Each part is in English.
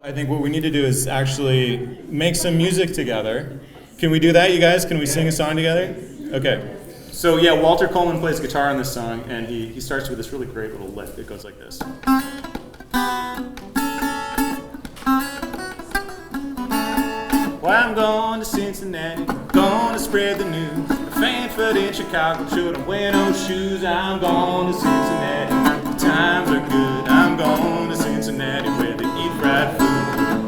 I think what we need to do is actually make some music together. Can we do that, you guys? Can we sing a song together? Okay. So yeah, Walter Coleman plays guitar on this song, and he starts with this really great little lick that goes like this. Well, I'm going to Cincinnati, going to spread the news. A fanfoot in Chicago showed I'm wearing no shoes. I'm going to Cincinnati, the times are good. I'm going to Cincinnati where they eat fried food.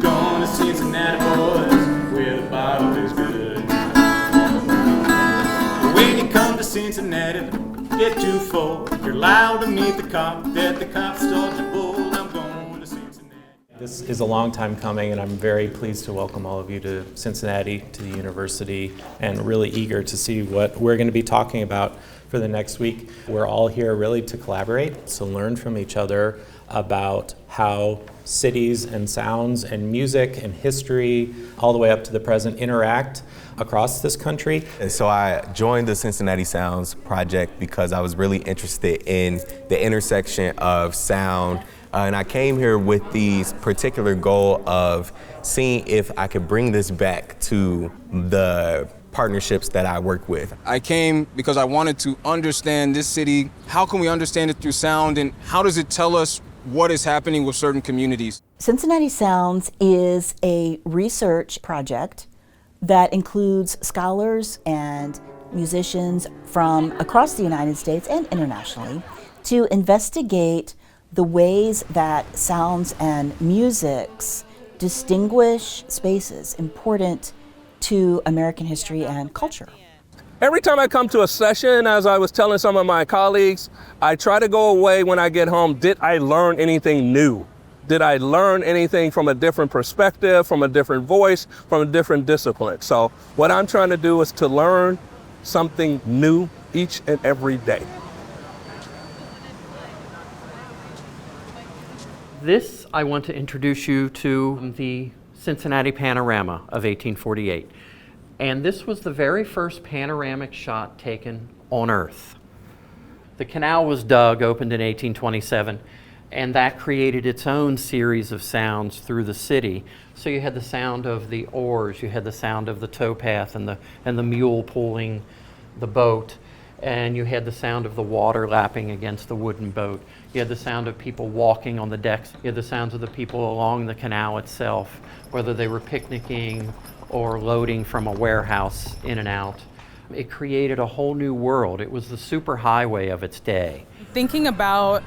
Going to Cincinnati, boys, where the bottle is good. When you come to Cincinnati, get too full. You're allowed to meet the cop that the cop stole your bull. I'm going to Cincinnati. This is a long time coming, and I'm very pleased to welcome all of you to Cincinnati, to the university, and really eager to see what we're going to be talking about for the next week. We're all here really to collaborate, to learn from each other about how cities and sounds and music and history, all the way up to the present, interact across this country. And so I joined the Cincinnati Sounds project because I was really interested in the intersection of sound. And I came here with the particular goal of seeing if I could bring this back to the partnerships that I work with. I came because I wanted to understand this city. How can we understand it through sound, and how does it tell us what is happening with certain communities? Cincinnati Sounds is a research project that includes scholars and musicians from across the United States and internationally to investigate the ways that sounds and musics distinguish spaces important to American history and culture. Every time I come to a session, as I was telling some of my colleagues, I try to go away when I get home. Did I learn anything new? Did I learn anything from a different perspective, from a different voice, from a different discipline? So what I'm trying to do is to learn something new each and every day. This, I want to introduce you to the Cincinnati Panorama of 1848. And this was the very first panoramic shot taken on Earth. The canal was dug, opened in 1827, and that created its own series of sounds through the city. So you had the sound of the oars, you had the sound of the towpath and the mule pulling the boat, and you had the sound of the water lapping against the wooden boat. You had the sound of people walking on the decks. You had the sounds of the people along the canal itself, whether they were picnicking or loading from a warehouse in and out. It created a whole new world. It was the superhighway of its day. Thinking about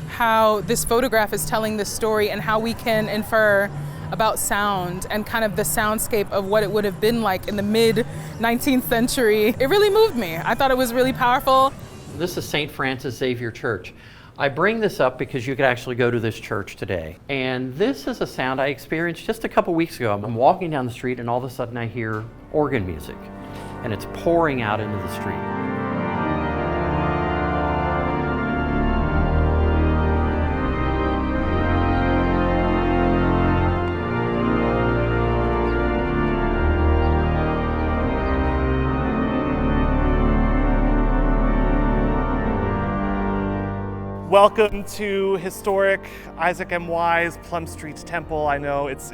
how this photograph is telling this story and how we can infer about sound and kind of the soundscape of what it would have been like in the mid-19th century, it really moved me. I thought it was really powerful. This is St. Francis Xavier Church. I bring this up because you could actually go to this church today. And this is a sound I experienced just a couple weeks ago. I'm walking down the street and all of a sudden I hear organ music, and it's pouring out into the street. Welcome to historic Isaac M. Wise Plum Street Temple. I know it's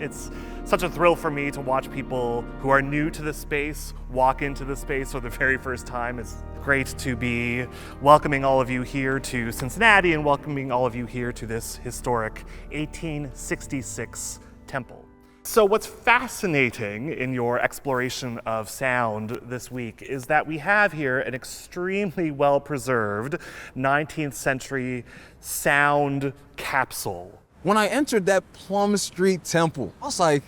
such a thrill for me to watch people who are new to the space walk into the space for the very first time. It's great to be welcoming all of you here to Cincinnati and welcoming all of you here to this historic 1866 temple. So what's fascinating in your exploration of sound this week is that we have here an extremely well-preserved 19th century sound capsule. When I entered that Plum Street Temple, I was like,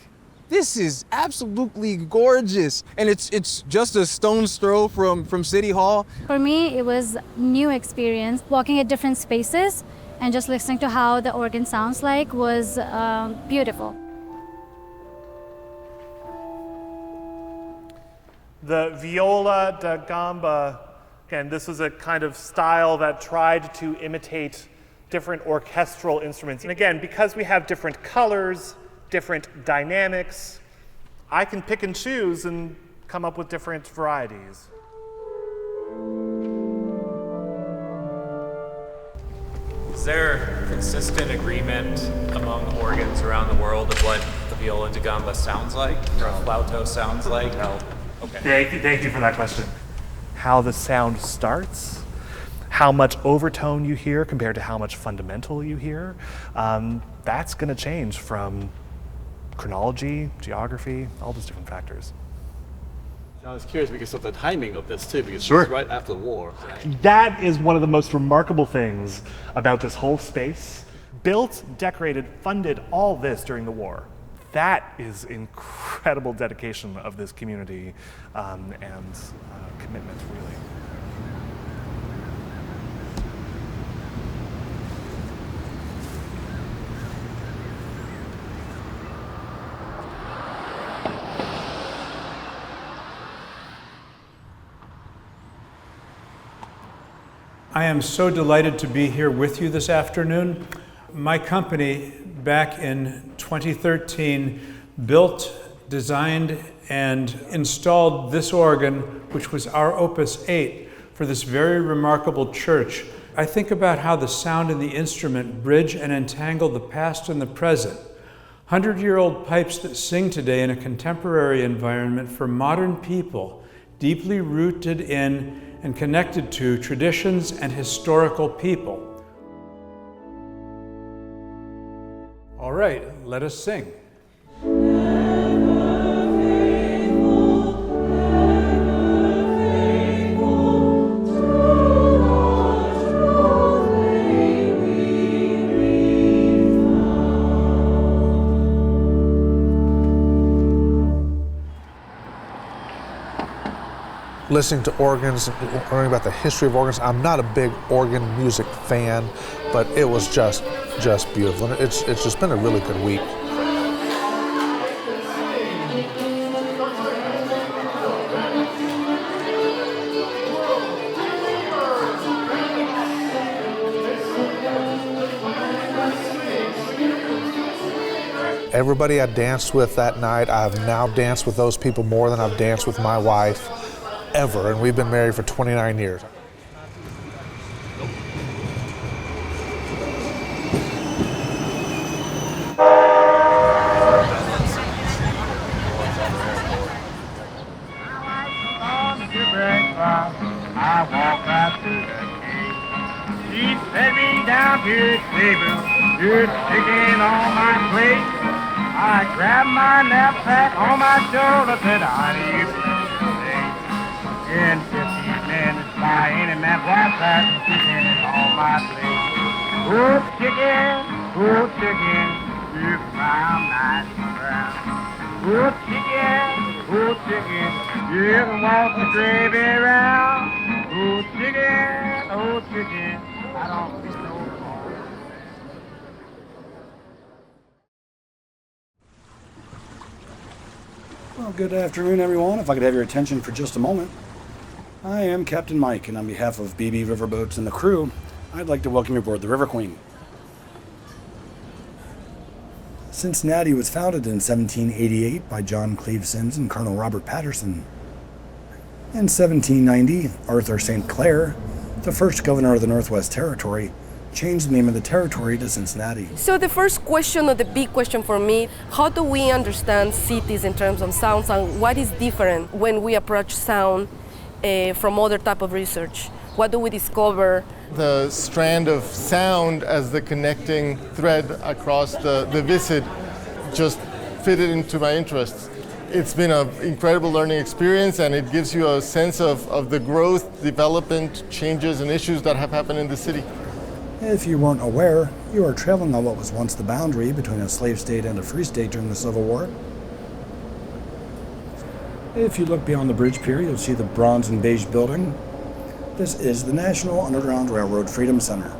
this is absolutely gorgeous. And it's just a stone's throw from City Hall. For me, it was a new experience. Walking at different spaces and just listening to how the organ sounds like was beautiful. The viola da gamba, again, this was a kind of style that tried to imitate different orchestral instruments. And again, because we have different colors, different dynamics, I can pick and choose and come up with different varieties. Is there consistent agreement among organs around the world of what the viola da gamba sounds like, or a flauto sounds like? No. Okay. Thank you for that question. How the sound starts, how much overtone you hear compared to how much fundamental you hear, that's going to change from chronology, geography, all those different factors. I was curious because of the timing of this too, because Sure. it's right after the war. That is one of the most remarkable things about this whole space. Built, decorated, funded all this during the war. That is incredible dedication of this community and commitment, really. I am so delighted to be here with you this afternoon. My company, back in 2013, built, designed, and installed this organ, which was our Opus 8, for this very remarkable church. I think about how the sound and the instrument bridge and entangle the past and the present. 100-year-old pipes that sing today in a contemporary environment for modern people, deeply rooted in and connected to traditions and historical people. All right, let us sing. Listening to organs, learning about the history of organs. I'm not a big organ music fan, but it was just beautiful. And it's just been a really good week. Everybody I danced with that night, I've now danced with those people more than I've danced with my wife ever, and we've been married for 29 years. I walk right to the gate. She set me down to the table, good chicken on my plate. I grabbed my knapsack on my shoulder, said, how do you say? In 15 minutes, by any man, that chicken is on my plate. Oh, chicken, you brown, nice and brown. Oh, chicken, you can walk the gravy around. Oh, chicken, I don't feel no more. Well, good afternoon, everyone. If I could have your attention for just a moment. I am Captain Mike, and on behalf of BB Riverboats and the crew, I'd like to welcome you aboard the River Queen. Cincinnati was founded in 1788 by John Cleve Symmes and Colonel Robert Patterson. In 1790, Arthur St. Clair, the first governor of the Northwest Territory, changed the name of the territory to Cincinnati. So the first question, or the big question for me, how do we understand cities in terms of sounds, and what is different when we approach sound from other type of research? What do we discover? The strand of sound as the connecting thread across the visit just fitted into my interests. It's been an incredible learning experience, and it gives you a sense of the growth, development, changes, and issues that have happened in the city. If you weren't aware, you are traveling on what was once the boundary between a slave state and a free state during the Civil War. If you look beyond the bridge pier, you'll see the bronze and beige building. This is the National Underground Railroad Freedom Center.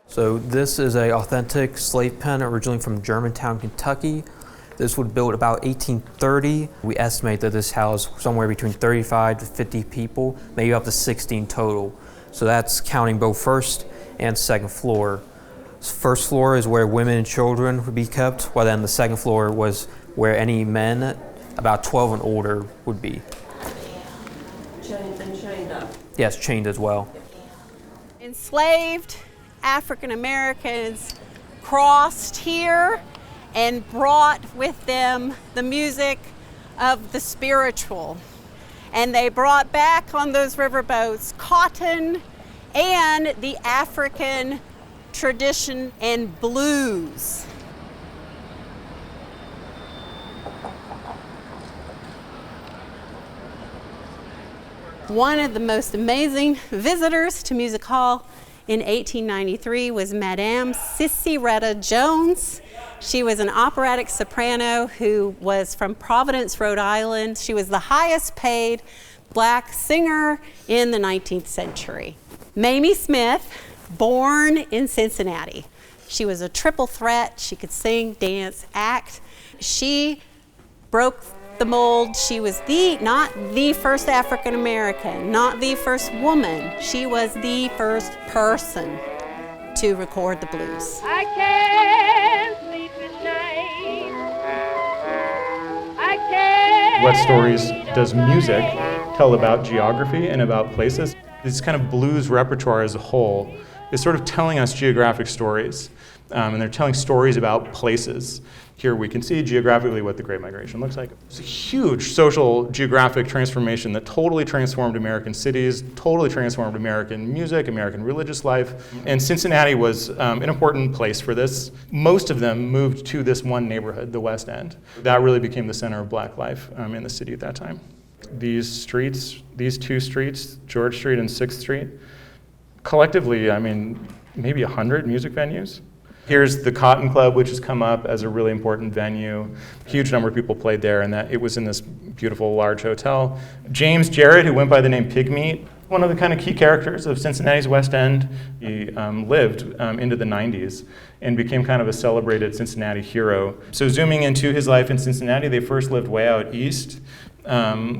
So this is an authentic slave pen originally from Germantown, Kentucky. This was built about 1830. We estimate that this housed somewhere between 35 to 50 people, maybe up to 60 in total. So that's counting both first and second floor. First floor is where women and children would be kept, while then the second floor was where any men about 12 and older would be. Chained and chained up. Yes, chained as well. Enslaved African Americans crossed here and brought with them the music of the spiritual. And they brought back on those riverboats cotton and the African tradition and blues. One of the most amazing visitors to Music Hall in 1893 was Madame Cicieretta Jones. She was an operatic soprano who was from Providence, Rhode Island. She was the highest paid black singer in the 19th century. Mamie Smith, born in Cincinnati. She was a triple threat. She could sing, dance, act. She broke the mold. She was not the first African American, not the first woman. She was the first person to record the blues. I can't sleep at night. I can't. What stories does music tell about geography and about places? This kind of blues repertoire as a whole is sort of telling us geographic stories, and they're telling stories about places. Here we can see geographically what the Great Migration looks like. It's a huge social geographic transformation that totally transformed American cities, totally transformed American music, American religious life. And Cincinnati was an important place for this. Most of them moved to this one neighborhood, the West End. That really became the center of black life in the city at that time. These streets, these two streets, George Street and 6th Street, collectively, I mean, maybe 100 music venues. Here's the Cotton Club, which has come up as a really important venue. A huge number of people played there, and that it was in this beautiful, large hotel. James Jarrett, who went by the name Pigmeat, one of the kind of key characters of Cincinnati's West End. He lived into the 90s and became kind of a celebrated Cincinnati hero. So zooming into his life in Cincinnati, they first lived way out east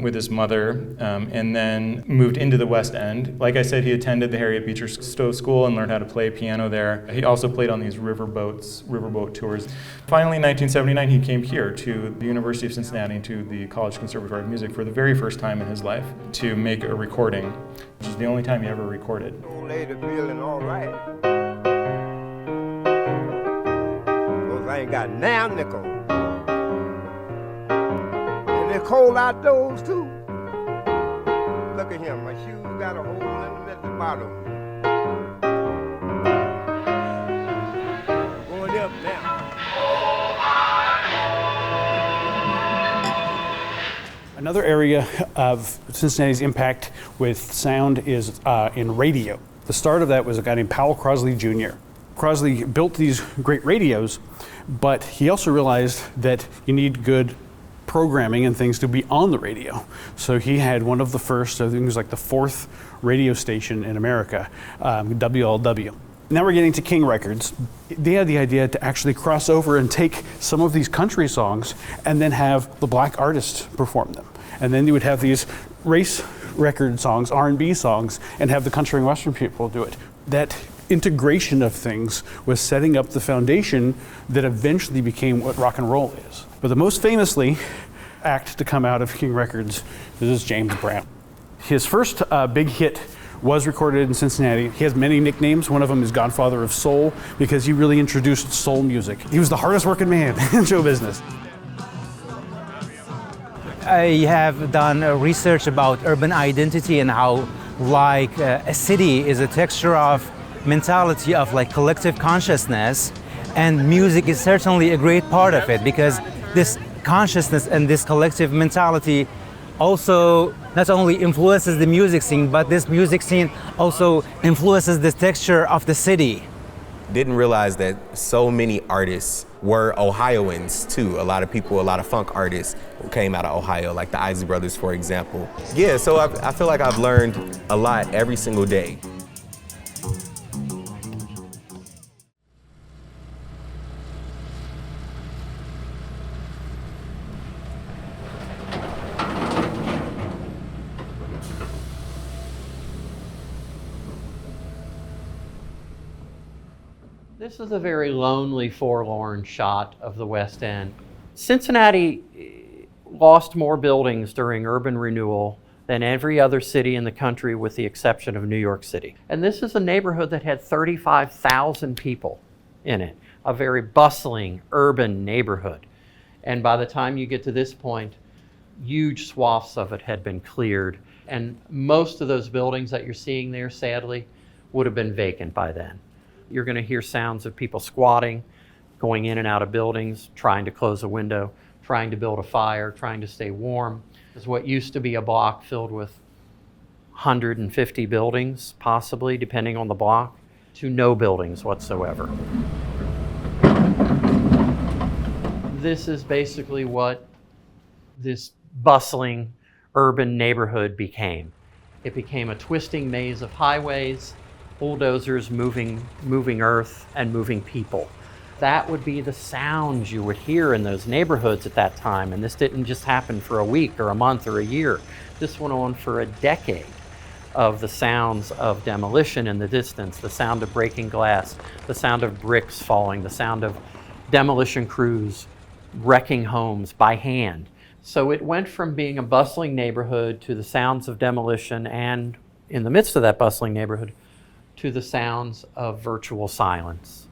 with his mother, and then moved into the West End. Like I said, he attended the Harriet Beecher Stowe School and learned how to play piano there. He also played on these riverboat tours. Finally, in 1979, he came here to the University of Cincinnati, to the College-Conservatory of Music for the very first time in his life to make a recording, which is the only time he ever recorded. Old lady feeling all right. 'Cause I ain't got now nickel. It's cold outdoors too. Look at him, my shoes got a hole in the bottom. Going up now. Another area of Cincinnati's impact with sound is in radio. The start of that was a guy named Powell Crosley Jr. Crosley built these great radios, but he also realized that you need good programming and things to be on the radio. So he had one of the first, I think it was like the 4th radio station in America, WLW. Now we're getting to King Records. They had the idea to actually cross over and take some of these country songs and then have the black artists perform them. And then you would have these race record songs, R&B songs, and have the country and western people do it. That integration of things was setting up the foundation that eventually became what rock and roll is. But the most famously act to come out of King Records is James Brown. His first big hit was recorded in Cincinnati. He has many nicknames. One of them is Godfather of Soul because he really introduced soul music. He was the hardest working man in show business. I have done research about urban identity and how a city is a texture of mentality of collective consciousness, and music is certainly a great part of it because this consciousness and this collective mentality also not only influences the music scene, but this music scene also influences the texture of the city. Didn't realize that so many artists were Ohioans too. A lot of people, a lot of funk artists came out of Ohio, like the Isley Brothers, for example. Yeah, so I feel like I've learned a lot every single day. This is a very lonely, forlorn shot of the West End. Cincinnati lost more buildings during urban renewal than every other city in the country with the exception of New York City. And this is a neighborhood that had 35,000 people in it, a very bustling urban neighborhood. And by the time you get to this point, huge swaths of it had been cleared. And most of those buildings that you're seeing there, sadly, would have been vacant by then. You're going to hear sounds of people squatting, going in and out of buildings, trying to close a window, trying to build a fire, trying to stay warm. It's what used to be a block filled with 150 buildings, possibly, depending on the block, to no buildings whatsoever. This is basically what this bustling urban neighborhood became. It became a twisting maze of highways, bulldozers moving earth and moving people. That would be the sounds you would hear in those neighborhoods at that time. And this didn't just happen for a week or a month or a year. This went on for a decade of the sounds of demolition in the distance, the sound of breaking glass, the sound of bricks falling, the sound of demolition crews wrecking homes by hand. So it went from being a bustling neighborhood to the sounds of demolition, and in the midst of that bustling neighborhood, to the sounds of virtual silence.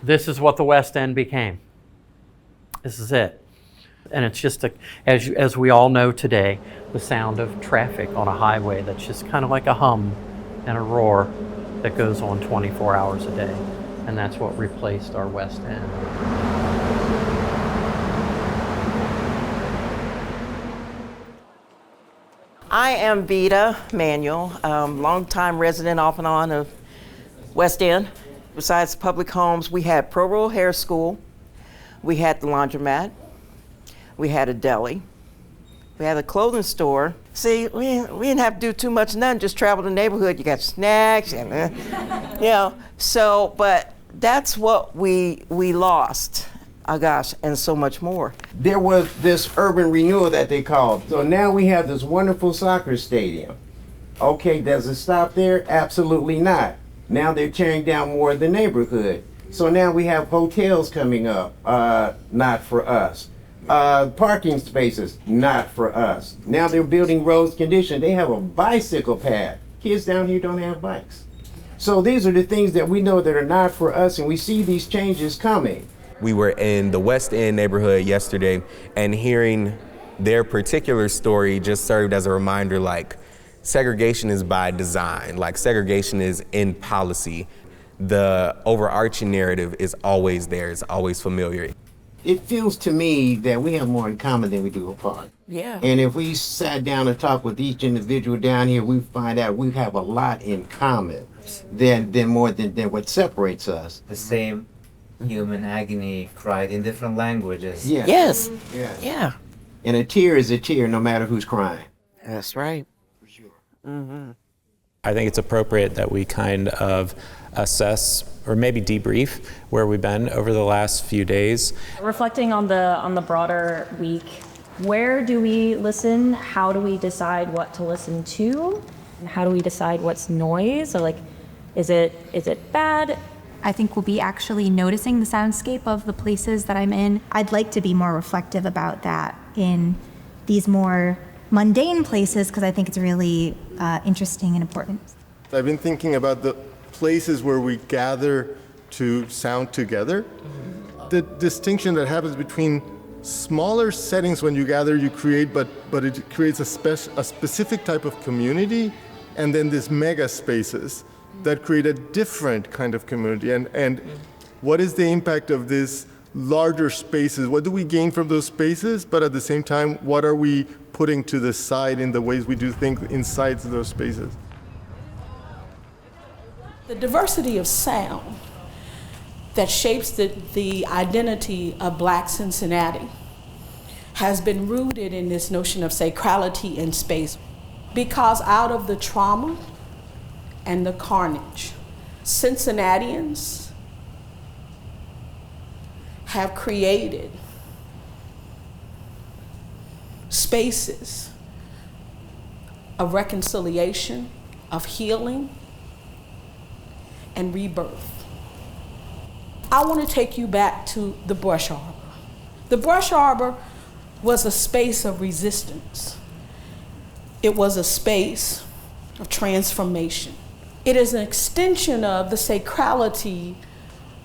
This is what the West End became. This is it. And it's just, as we all know today, the sound of traffic on a highway that's just kind of like a hum and a roar that goes on 24 hours a day. And that's what replaced our West End. I am Vita Manuel, longtime resident off and on of West End. Besides public homes, we had Pro Roll Hair School, we had the laundromat, we had a deli, we had a clothing store. See, we didn't have to do too much, nothing, just travel the neighborhood. You got snacks and, so, but that's what we lost. Oh gosh, and so much more. There was this urban renewal that they called. So now we have this wonderful soccer stadium. Okay, does it stop there? Absolutely not. Now they're tearing down more of the neighborhood. So now we have hotels coming up, not for us. Parking spaces, not for us. Now they're building roads conditioned. They have a bicycle path. Kids down here don't have bikes. So these are the things that we know that are not for us, and we see these changes coming. We were in the West End neighborhood yesterday, and hearing their particular story just served as a reminder, like, segregation is by design, like segregation is in policy. The overarching narrative is always there, it's always familiar. It feels to me that we have more in common than we do apart. Yeah. And if we sat down and talked with each individual down here, we find out we have a lot in common than more than what separates us. The same human agony cried in different languages. Yeah. Yes. Yeah. Yeah. And a tear is a tear no matter who's crying. That's right. Mm-hmm. I think it's appropriate that we kind of assess or maybe debrief where we've been over the last few days. Reflecting on the broader week, where do we listen? How do we decide what to listen to? And how do we decide what's noise? So is it bad? I think we'll be actually noticing the soundscape of the places that I'm in. I'd like to be more reflective about that in these more mundane places because I think it's really interesting and important. I've been thinking about the places where we gather to sound together. The distinction that happens between smaller settings when you gather, you create, but it creates a specific type of community, and then these mega spaces that create a different kind of community. And what is the impact of these larger spaces? What do we gain from those spaces? But at the same time, what are we putting to the side in the ways we do things inside those spaces? The diversity of sound that shapes the identity of Black Cincinnati has been rooted in this notion of sacrality in space. Because out of the trauma and the carnage, Cincinnatians have created spaces of reconciliation, of healing, and rebirth. I want to take you back to the Brush Arbor. The Brush Arbor was a space of resistance. It was a space of transformation. It is an extension of the sacrality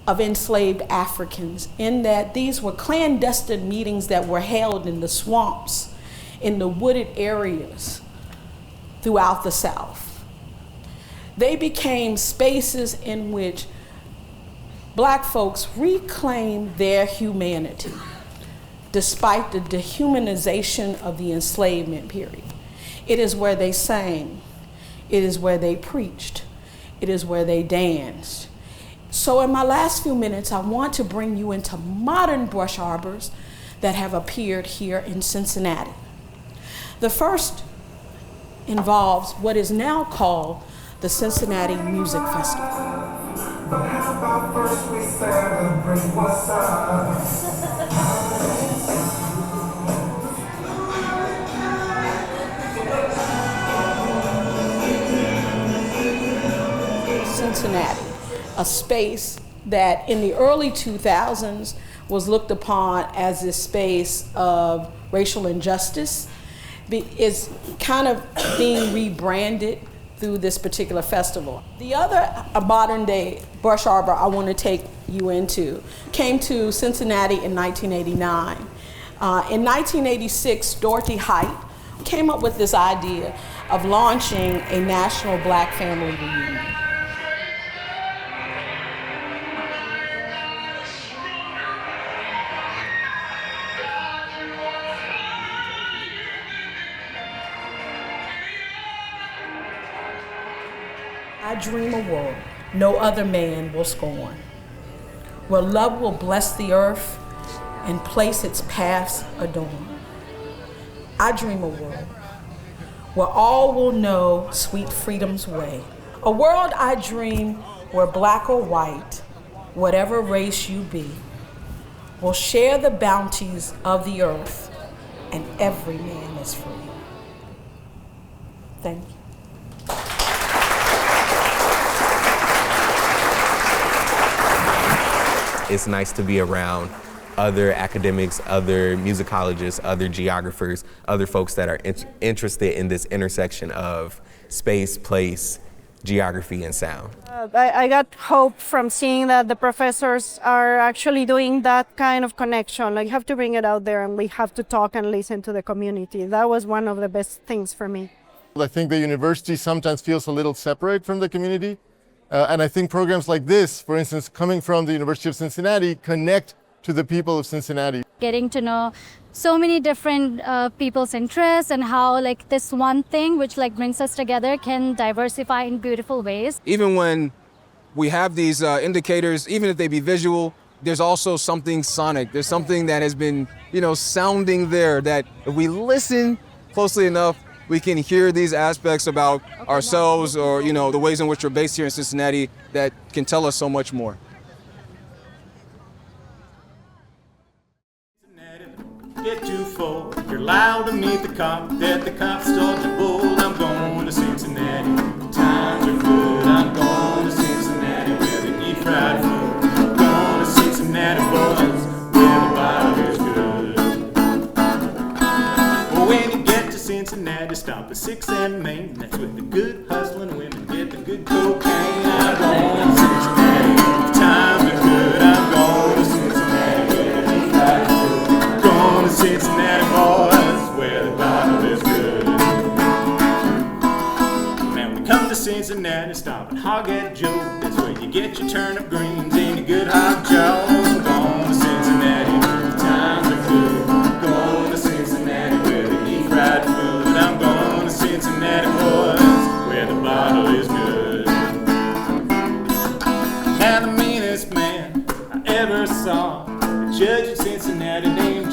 of enslaved Africans, in that these were clandestine meetings that were held in the swamps, in the wooded areas throughout the South. They became spaces in which Black folks reclaimed their humanity, despite the dehumanization of the enslavement period. It is where they sang. It is where they preached. It is where they danced. So in my last few minutes, I want to bring you into modern brush arbors that have appeared here in Cincinnati. The first involves what is now called the Cincinnati Music Festival. But how about first we celebrate what's up? Cincinnati, a space that in the early 2000s was looked upon as this space of racial injustice, is kind of being rebranded through this particular festival. The other modern day brush arbor I want to take you into came to Cincinnati in 1989. In 1986, Dorothy Height came up with this idea of launching a national Black family reunion. I dream a world no other man will scorn, where love will bless the earth and place its paths adorn. I dream a world where all will know sweet freedom's way. A world I dream where Black or white, whatever race you be, will share the bounties of the earth and every man is free. Thank you. It's nice to be around other academics, other musicologists, other geographers, other folks that are interested in this intersection of space, place, geography, and sound. I got hope from seeing that the professors are actually doing that kind of connection. Like, you have to bring it out there and we have to talk and listen to the community. That was one of the best things for me. I think the university sometimes feels a little separate from the community. And I think programs like this, for instance, coming from the University of Cincinnati, connect to the people of Cincinnati. Getting to know so many different people's interests and how like this one thing which like brings us together can diversify in beautiful ways. Even when we have these indicators, even if they be visual, there's also something sonic. There's something that has been, sounding there that if we listen closely enough, we can hear these aspects about ourselves or, the ways in which we're based here in Cincinnati that can tell us so much more. Get too full, you're loud to meet the cop, that the cops stole your bull. I'm going to Cincinnati, times are good. I'm going to Cincinnati where they eat fried food. I'm going to Cincinnati, boys, where the bottle is good. Well, when you get to Cincinnati, stop at 6 and Main. That's where the good hustling women get the good cocaine. I'm going to Cincinnati, times are good. I'm going to Cincinnati where they eat fried food. Going to Cincinnati, boys, where the bottle is good. Now we come to Cincinnati, stop and hog at Joe. That's where you get your turnip greens and your good hot jaw. Going to Cincinnati, the times are good. Going to Cincinnati, where they eat fried food. I'm going to Cincinnati, boys, where the bottle is good. Now the meanest man I ever saw, a judge in Cincinnati named